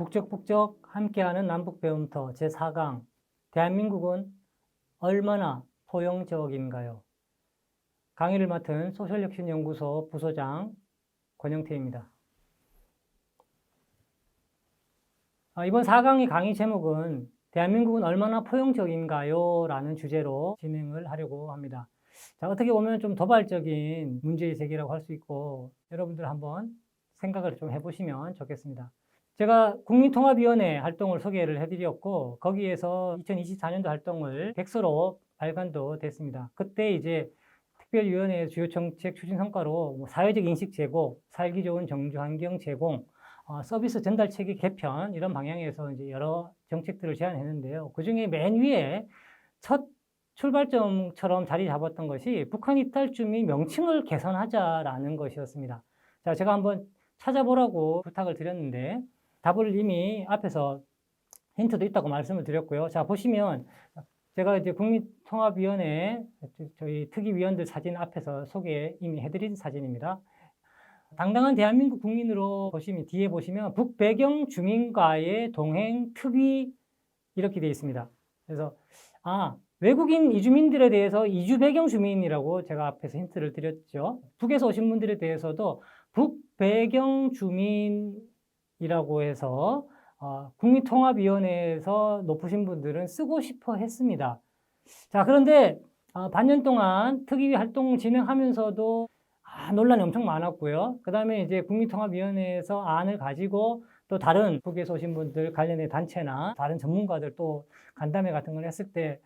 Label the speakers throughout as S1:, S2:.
S1: 북적북적 함께하는 남북배움터 제4강 대한민국은 얼마나 포용적인가요? 강의를 맡은 소셜혁신연구소 부소장 권영태입니다. 이번 4강의 강의 제목은 대한민국은 얼마나 포용적인가요? 라는 주제로 진행을 하려고 합니다. 자, 어떻게 보면 좀 도발적인 문제 제기라고 할 수 있고 여러분들 한번 생각을 좀 해보시면 좋겠습니다. 제가 국민통합위원회 활동을 소개를 해드렸고 거기에서 2024년도 활동을 백서로 발간도 됐습니다. 그때 이제 특별위원회 주요 정책 추진 성과로 사회적 인식 제고, 살기 좋은 정주 환경 제공, 서비스 전달 체계 개편 이런 방향에서 이제 여러 정책들을 제안했는데요. 그 중에 맨 위에 첫 출발점처럼 자리 잡았던 것이 북한 이탈 주민 명칭을 개선하자라는 것이었습니다. 자, 제가 한번 찾아보라고 부탁을 드렸는데 답을 이미 앞에서 힌트도 있다고 말씀을 드렸고요. 자, 보시면 제가 이제 국민통합위원회 저희 특위위원들 사진 앞에서 소개 이미 해드린 사진입니다. 당당한 대한민국 국민으로 보시면 뒤에 보시면 북배경 주민과의 동행 특위 이렇게 되어 있습니다. 그래서 외국인 이주민들에 대해서 이주 배경 주민이라고 제가 앞에서 힌트를 드렸죠. 북에서 오신 분들에 대해서도 북배경 주민이라고 해서 국민통합위원회에서 높으신 분들은 쓰고 싶어 했습니다. 자, 그런데 반년 동안 특위 활동 진행하면서도 논란이 엄청 많았고요. 그 다음에 이제 국민통합위원회에서 안을 가지고 또 다른 북에서 오신 분들 관련된 단체나 다른 전문가들 또 간담회 같은 걸 했을 때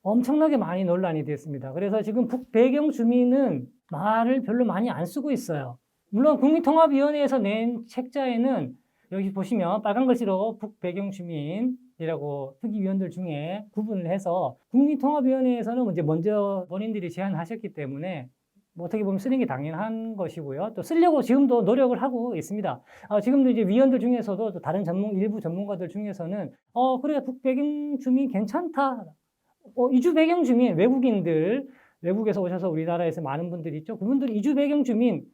S1: 엄청나게 많이 논란이 됐습니다. 그래서 지금 북배경 주민은 말을 별로 많이 안 쓰고 있어요. 물론 국민통합위원회에서 낸 책자에는 여기 보시면 빨간 글씨로 북배경 주민이라고 특위위원들 중에 구분을 해서 국민통합위원회에서는 이제 먼저 본인들이 제안하셨기 때문에 어떻게 보면 쓰는 게 당연한 것이고요. 또 쓰려고 지금도 노력을 하고 있습니다. 지금도 이제 위원들 중에서도 또 다른 일부 전문가들 중에서는 그래 북배경 주민 괜찮다. 이주 배경 주민 외국인들 외국에서 오셔서 우리나라에서 많은 분들이 있죠. 그분들 이주 배경 주민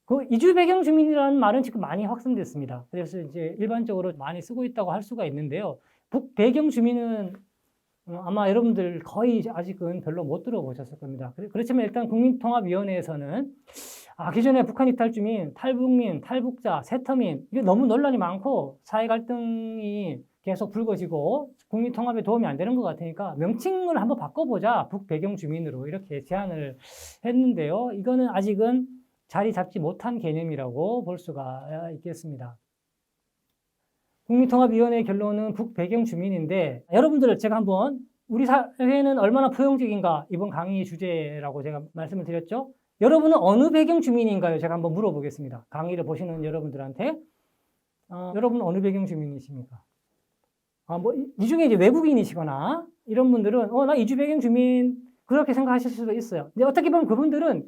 S1: 그 이주 배경 주민이라는 말은 지금 많이 확산됐습니다. 그래서 이제 일반적으로 많이 쓰고 있다고 할 수가 있는데요. 북배경 주민은 아마 여러분들 거의 아직은 별로 못 들어보셨을 겁니다. 그렇지만 일단 국민통합위원회에서는 기존에 북한 이탈 주민, 탈북민, 탈북자, 세터민 이게 너무 논란이 많고 사회 갈등이 계속 불거지고 국민통합에 도움이 안 되는 것 같으니까 명칭을 한번 바꿔보자 북배경 주민으로 이렇게 제안을 했는데요. 이거는 아직은 자리 잡지 못한 개념이라고 볼 수가 있겠습니다. 국민통합위원회의 결론은 북배경 주민인데 여러분들 제가 한번 우리 사회는 얼마나 포용적인가 이번 강의 주제라고 제가 말씀을 드렸죠. 여러분은 어느 배경 주민인가요? 제가 한번 물어보겠습니다. 강의를 보시는 여러분들한테 여러분은 어느 배경 주민이십니까? 이 중에 이제 외국인이시거나 이런 분들은 나 이주 배경 주민 그렇게 생각하실 수도 있어요. 근데 어떻게 보면 그분들은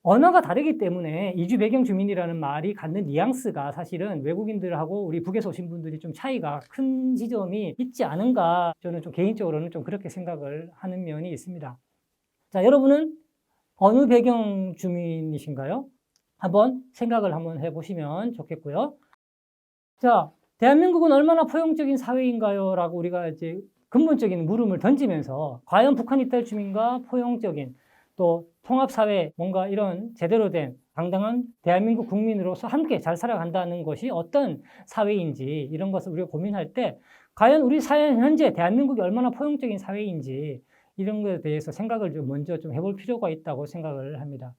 S1: 언어가 다르기 때문에 이주 배경 주민이라는 말이 갖는 뉘앙스가 사실은 외국인들하고 우리 북에서 오신 분들이 좀 차이가 큰 지점이 있지 않은가 저는 좀 개인적으로는 좀 그렇게 생각을 하는 면이 있습니다. 자, 여러분은 어느 배경 주민이신가요? 한번 생각을 한번 해보시면 좋겠고요. 자, 대한민국은 얼마나 포용적인 사회인가요? 라고 우리가 이제 근본적인 물음을 던지면서 과연 북한 이탈 주민과 포용적인 또 통합사회 뭔가 이런 제대로 된 당당한 대한민국 국민으로서 함께 잘 살아간다는 것이 어떤 사회인지 이런 것을 우리가 고민할 때 과연 우리 사회 현재 대한민국이 얼마나 포용적인 사회인지 이런 것에 대해서 생각을 좀 먼저 좀 해볼 필요가 있다고 생각을 합니다.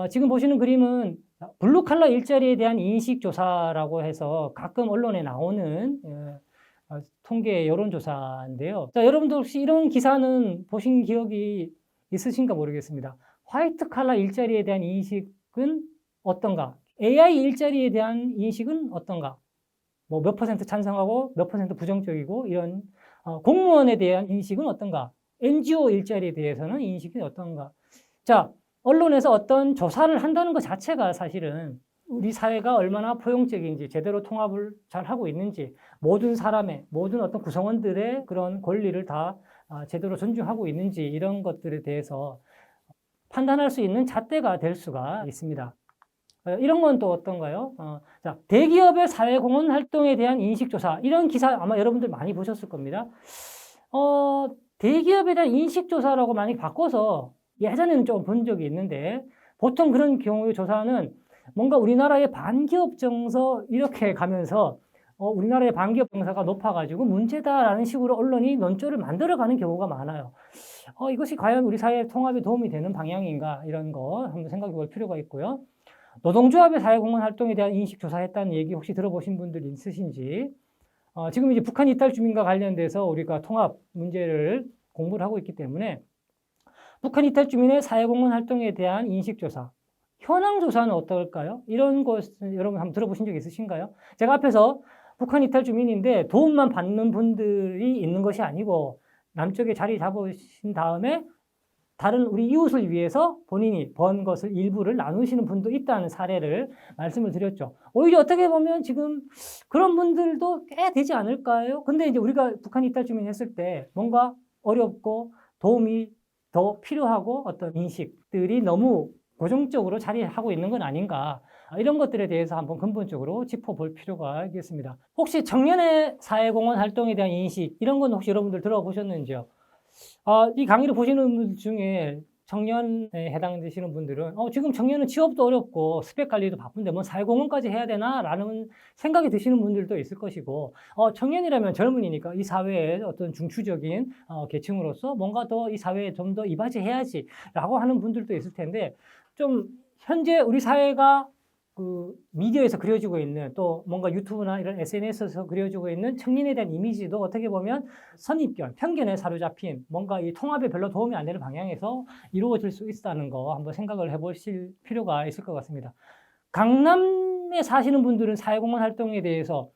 S1: 지금 보시는 그림은 블루칼라 일자리에 대한 인식조사라고 해서 가끔 언론에 나오는 통계 여론조사인데요. 자, 여러분들 혹시 이런 기사는 보신 기억이 있으신가 모르겠습니다. 화이트 칼라 일자리에 대한 인식은 어떤가? AI 일자리에 대한 인식은 어떤가? 몇 퍼센트 찬성하고 몇 퍼센트 부정적이고 이런 공무원에 대한 인식은 어떤가? NGO 일자리에 대해서는 인식이 어떤가? 자, 언론에서 어떤 조사를 한다는 것 자체가 사실은 우리 사회가 얼마나 포용적인지 제대로 통합을 잘 하고 있는지 모든 사람의 모든 어떤 구성원들의 그런 권리를 다 제대로 존중하고 있는지 이런 것들에 대해서 판단할 수 있는 잣대가 될 수가 있습니다. 이런 건 또 어떤가요? 자, 대기업의 사회공헌 활동에 대한 인식조사. 이런 기사 아마 여러분들 많이 보셨을 겁니다. 대기업에 대한 인식조사라고 많이 바꿔서 예전에는 좀 본 적이 있는데 보통 그런 경우의 조사는 뭔가 우리나라의 반기업 정서 이렇게 가면서 우리나라의 반기업 정서가 높아가지고 문제다라는 식으로 언론이 논조를 만들어가는 경우가 많아요. 이것이 과연 우리 사회 통합에 도움이 되는 방향인가 이런 거 한번 생각해 볼 필요가 있고요. 노동조합의 사회공헌 활동에 대한 인식 조사했다는 얘기 혹시 들어보신 분들 있으신지 지금 이제 북한 이탈 주민과 관련돼서 우리가 통합 문제를 공부를 하고 있기 때문에 북한 이탈 주민의 사회공헌 활동에 대한 인식 조사, 현황 조사는 어떨까요? 이런 것은 여러분 한번 들어보신 적 있으신가요? 제가 앞에서 북한 이탈 주민인데 도움만 받는 분들이 있는 것이 아니고 남쪽에 자리 잡으신 다음에 다른 우리 이웃을 위해서 본인이 번 것을 일부를 나누시는 분도 있다는 사례를 말씀을 드렸죠. 오히려 어떻게 보면 지금 그런 분들도 꽤 되지 않을까요? 근데 이제 우리가 북한 이탈 주민 했을 때 뭔가 어렵고 도움이 더 필요하고 어떤 인식들이 너무 고정적으로 자리하고 있는 건 아닌가. 이런 것들에 대해서 한번 근본적으로 짚어볼 필요가 있겠습니다. 혹시 청년의 사회공헌 활동에 대한 인식, 이런 건 혹시 여러분들 들어보셨는지요? 이 강의를 보시는 분들 중에 청년에 해당되시는 분들은 지금 청년은 취업도 어렵고 스펙 관리도 바쁜데 뭐 사회공헌까지 해야 되나? 라는 생각이 드시는 분들도 있을 것이고 청년이라면 젊은이니까 이 사회의 어떤 중추적인 계층으로서 뭔가 더 이 사회에 좀 더 이바지해야지 라고 하는 분들도 있을 텐데 좀 현재 우리 사회가 그 미디어에서 그려지고 있는 또 뭔가 유튜브나 이런 SNS에서 그려지고 있는 청년에 대한 이미지도 어떻게 보면 선입견, 편견에 사로잡힌 뭔가 이 통합에 별로 도움이 안 되는 방향에서 이루어질 수 있다는 거 한번 생각을 해보실 필요가 있을 것 같습니다. 강남에 사시는 분들은 사회공헌 활동에 대해서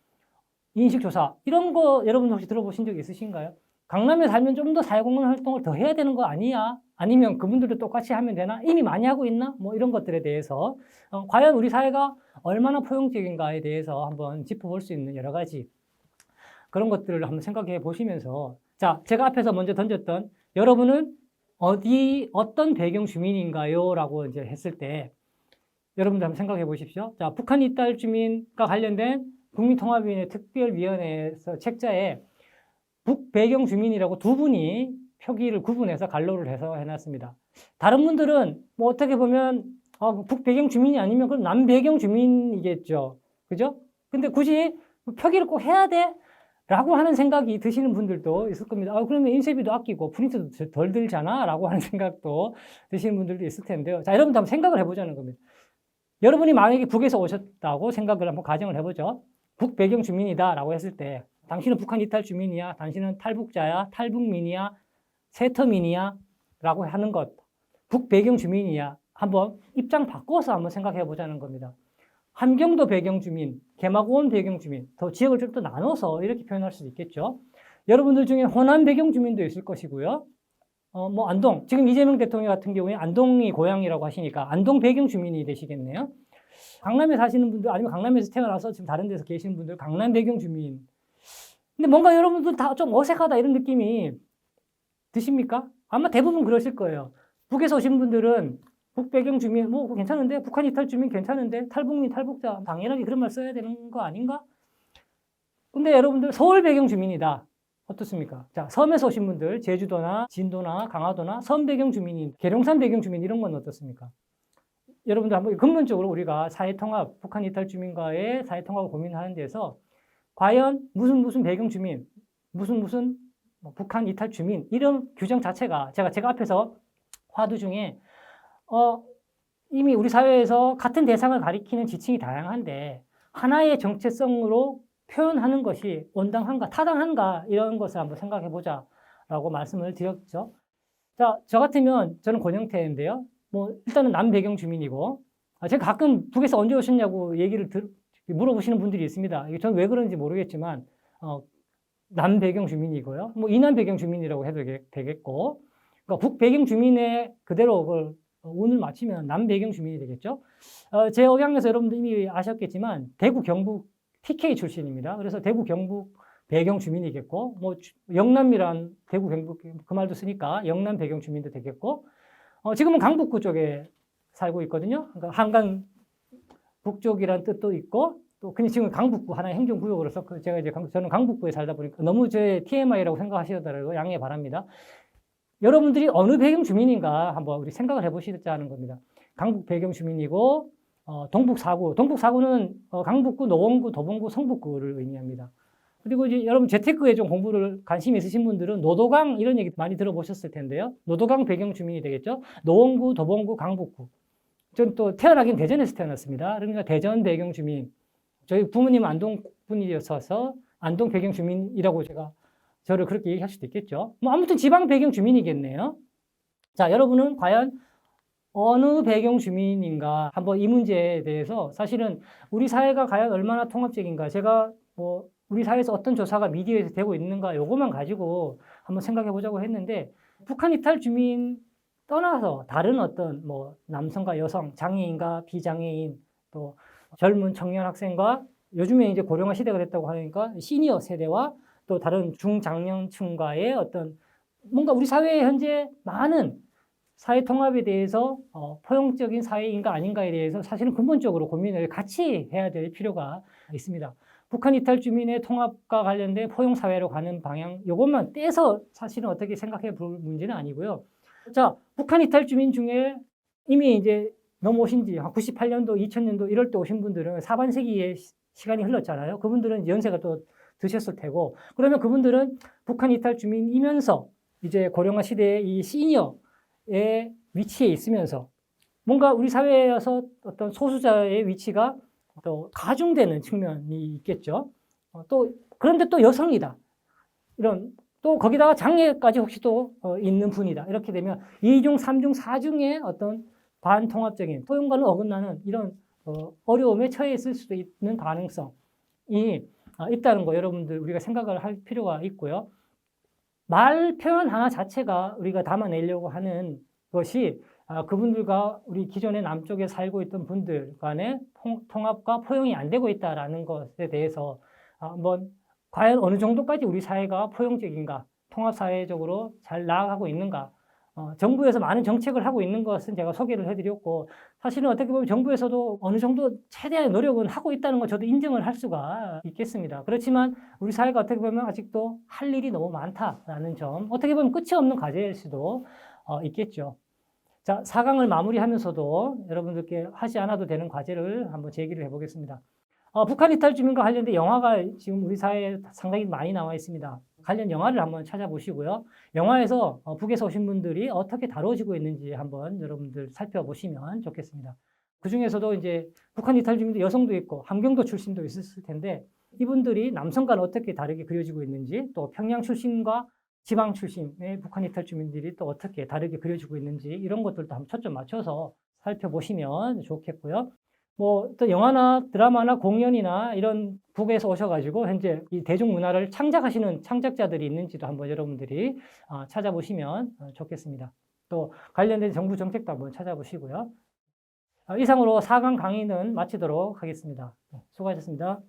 S1: 인식조사 이런 거 여러분 혹시 들어보신 적 있으신가요? 강남에 살면 좀 더 사회공헌 활동을 더 해야 되는 거 아니야? 아니면 그분들도 똑같이 하면 되나? 이미 많이 하고 있나? 뭐 이런 것들에 대해서 과연 우리 사회가 얼마나 포용적인가에 대해서 한번 짚어볼 수 있는 여러 가지 그런 것들을 한번 생각해 보시면서 자, 제가 앞에서 먼저 던졌던 여러분은 어떤 배경 주민인가요? 라고 이제 했을 때 여러분들 한번 생각해 보십시오. 자, 북한 이탈 주민과 관련된 국민통합위원회 특별위원회에서 책자에 북배경 주민이라고 두 분이 표기를 구분해서 갈로를 해서 해놨습니다. 다른 분들은 뭐 어떻게 보면 북배경 주민이 아니면 그럼 남배경 주민이겠죠. 그죠? 근데 굳이 표기를 꼭 해야 돼? 라고 하는 생각이 드시는 분들도 있을 겁니다. 그러면 인쇄비도 아끼고 프린트도 덜 들잖아? 라고 하는 생각도 드시는 분들도 있을 텐데요. 자, 여러분도 한번 생각을 해보자는 겁니다. 여러분이 만약에 북에서 오셨다고 생각을 한번 가정을 해보죠. 북배경 주민이다 라고 했을 때 당신은 북한 이탈 주민이야? 당신은 탈북자야? 탈북민이야? 세터민이야? 라고 하는 것. 북배경 주민이야? 한번 입장 바꿔서 한번 생각해 보자는 겁니다. 함경도 배경 주민, 개마고원 배경 주민, 더 지역을 좀 더 나눠서 이렇게 표현할 수도 있겠죠. 여러분들 중에 호남 배경 주민도 있을 것이고요. 뭐 안동, 지금 이재명 대통령 같은 경우에 안동이 고향이라고 하시니까 안동 배경 주민이 되시겠네요. 강남에 사시는 분들 아니면 강남에서 태어나서 지금 다른 데서 계시는 분들 강남 배경 주민. 근데 뭔가 여러분들 다 좀 어색하다 이런 느낌이 드십니까? 아마 대부분 그러실 거예요. 북에서 오신 분들은 북배경 주민 뭐 괜찮은데 북한 이탈 주민 괜찮은데 탈북민 탈북자 당연하게 그런 말 써야 되는 거 아닌가? 근데 여러분들 서울 배경 주민이다. 어떻습니까? 자, 섬에서 오신 분들 제주도나 진도나 강화도나 섬 배경 주민인 계룡산 배경 주민 이런 건 어떻습니까? 여러분들 한번 근본적으로 우리가 사회통합 북한 이탈 주민과의 사회통합을 고민하는 데서 과연 무슨 배경 주민 무슨 북한 이탈 주민 이런 규정 자체가 제가 앞에서 화두 중에 이미 우리 사회에서 같은 대상을 가리키는 지칭이 다양한데 하나의 정체성으로 표현하는 것이 온당한가 타당한가 이런 것을 한번 생각해 보자라고 말씀을 드렸죠. 자, 저 같으면 저는 권영태인데요. 뭐 일단은 남배경 주민이고 제가 가끔 북에서 언제 오셨냐고 얘기를 물어보시는 분들이 있습니다. 이게 저는 왜 그런지 모르겠지만 남배경 주민이고요. 뭐 이남 배경 주민이라고 해도 되겠고 그러니까 북배경 주민의 그대로 그걸 운을 맞추면 남배경 주민이 되겠죠. 제 억양에서 여러분들 이미 아셨겠지만 대구 경북 TK 출신입니다. 그래서 대구 경북 배경 주민이겠고 뭐 영남이란 대구 경북 그 말도 쓰니까 영남 배경 주민도 되겠고 지금은 강북구 쪽에 살고 있거든요. 그러니까 한강 북쪽이란 뜻도 있고 또 그냥 지금 강북구 하나의 행정구역으로서 제가 이제 저는 강북구에 살다 보니까 너무 제 TMI라고 생각하시더라도 양해 바랍니다. 여러분들이 어느 배경 주민인가 한번 우리 생각을 해보시자는 겁니다. 강북 배경 주민이고 동북 4구, 동북 4구는 강북구, 노원구, 도봉구, 성북구를 의미합니다. 그리고 이제 여러분 재테크에 좀 공부를 관심 있으신 분들은 노도강 이런 얘기 많이 들어보셨을 텐데요. 노도강 배경 주민이 되겠죠. 노원구, 도봉구, 강북구. 전 또 태어나긴 대전에서 태어났습니다. 그러니까 대전 배경 주민. 저희 부모님은 안동 분이셔서 안동 배경 주민이라고 저를 그렇게 얘기할 수도 있겠죠. 뭐 아무튼 지방 배경 주민이겠네요. 자, 여러분은 과연 어느 배경 주민인가 한번 이 문제에 대해서 사실은 우리 사회가 과연 얼마나 통합적인가 제가 뭐 우리 사회에서 어떤 조사가 미디어에서 되고 있는가 요것만 가지고 한번 생각해 보자고 했는데 북한 이탈 주민 떠나서 다른 어떤 뭐 남성과 여성, 장애인과 비장애인 또 젊은 청년 학생과 요즘에 이제 고령화 시대가 됐다고 하니까 시니어 세대와 또 다른 중장년층과의 어떤 뭔가 우리 사회에 현재 많은 사회 통합에 대해서 포용적인 사회인가 아닌가에 대해서 사실은 근본적으로 고민을 같이 해야 될 필요가 있습니다. 북한 이탈 주민의 통합과 관련된 포용 사회로 가는 방향, 이것만 떼서 사실은 어떻게 생각해 볼 문제는 아니고요. 자, 북한 이탈 주민 중에 이미 이제 넘어오신 지 한 98년도, 2000년도 이럴 때 오신 분들은 4반세기의 시간이 흘렀잖아요. 그분들은 연세가 또 드셨을 테고, 그러면 그분들은 북한 이탈 주민이면서 이제 고령화 시대의 이 시니어의 위치에 있으면서 뭔가 우리 사회에서 어떤 소수자의 위치가 또 가중되는 측면이 있겠죠. 그런데 또 여성이다. 이런, 또 거기다가 장애까지 혹시 또 있는 분이다. 이렇게 되면 2중, 3중, 4중의 어떤 반통합적인 포용과는 어긋나는 이런 어려움에 처해 있을 수도 있는 가능성이 있다는 거 여러분들 우리가 생각을 할 필요가 있고요. 말 표현 하나 자체가 우리가 담아내려고 하는 것이 그분들과 우리 기존의 남쪽에 살고 있던 분들 간의 통합과 포용이 안 되고 있다는 것에 대해서 한번 과연 어느 정도까지 우리 사회가 포용적인가, 통합사회적으로 잘 나아가고 있는가, 정부에서 많은 정책을 하고 있는 것은 제가 소개를 해드렸고, 사실은 어떻게 보면 정부에서도 어느 정도 최대한의 노력은 하고 있다는 걸 저도 인정을 할 수가 있겠습니다. 그렇지만 우리 사회가 어떻게 보면 아직도 할 일이 너무 많다라는 점, 어떻게 보면 끝이 없는 과제일 수도 있겠죠. 자, 4강을 마무리하면서도 여러분들께 하지 않아도 되는 과제를 한번 제기를 해보겠습니다. 북한 이탈 주민과 관련된 영화가 지금 우리 사회에 상당히 많이 나와 있습니다. 관련 영화를 한번 찾아보시고요. 영화에서 북에서 오신 분들이 어떻게 다뤄지고 있는지 한번 여러분들 살펴보시면 좋겠습니다. 그 중에서도 이제 북한 이탈 주민도 여성도 있고 함경도 출신도 있었을 텐데 이분들이 남성과는 어떻게 다르게 그려지고 있는지 또 평양 출신과 지방 출신의 북한 이탈 주민들이 또 어떻게 다르게 그려지고 있는지 이런 것들도 한번 초점 맞춰서 살펴보시면 좋겠고요. 뭐 또 영화나 드라마나 공연이나 이런 북에서 오셔가지고 현재 이 대중문화를 창작하시는 창작자들이 있는지도 한번 여러분들이 찾아보시면 좋겠습니다. 또 관련된 정부 정책도 한번 찾아보시고요. 이상으로 4강 강의는 마치도록 하겠습니다. 수고하셨습니다.